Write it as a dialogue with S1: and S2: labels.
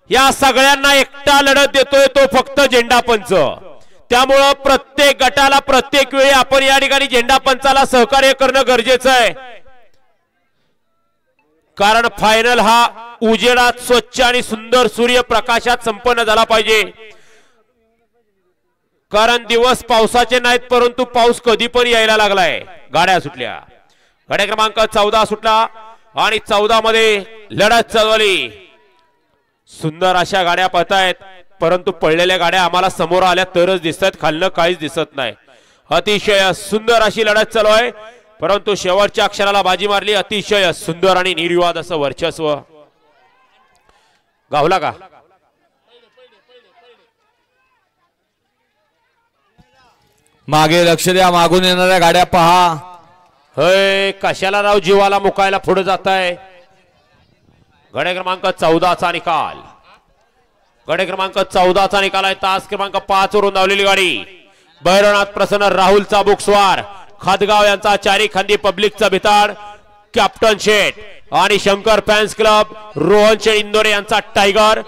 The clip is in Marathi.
S1: या सगळ्यांना एकटा लढत देतोय तो फक्त झेंडा पंच। त्यामुळे प्रत्येक गटाला प्रत्येक वेळी आपण या ठिकाणी झेंडा पंचाला सहकार्य करणं गरजेचं आहे, कारण फायनल हा उजेडात स्वच्छ आणि सुंदर सूर्यप्रकाशात संपन्न झाला पाहिजे। कारण दिवस पावसाचे नाहीत, परंतु पाऊस कधी पण यायला लागलाय। गाड्या सुटल्या, गाड्या क्रमांक 14 सुटला आणि 14 मध्ये लढत चालवली। सुंदर अशा गाड्या पळतायत, परंतु पडलेल्या गाड्या आम्हाला समोर आल्या तरच दिसतात, खालनं काहीच दिसत नाही। अतिशय सुंदर अशी लढत चालू आहे, परंतु शेवटच्या अक्षराला बाजी मारली। अतिशय सुंदर आणि निर्विवाद असं वर्चस्व। गावला का?
S2: मागे लक्ष द्या, मागून येणाऱ्या गाड्या पहा।
S1: होय, कशाला राव जीवाला मुकायला पुढे जात आहे। गडे क्रमांक 14चा निकाल, गडे क्रमांक 14चा निकाल आहे। तास क्रमांक 5 वरून धावलेली गाडी भैरवनाथ प्रसन्न राहुल चाबुक स्वार खादगाव यांचा चारी खांदी पब्लिकचा भिताड कॅप्टन शेठ आणि शंकर फॅन्स क्लब रोहन शेठ इंदोरे यांचा टायगर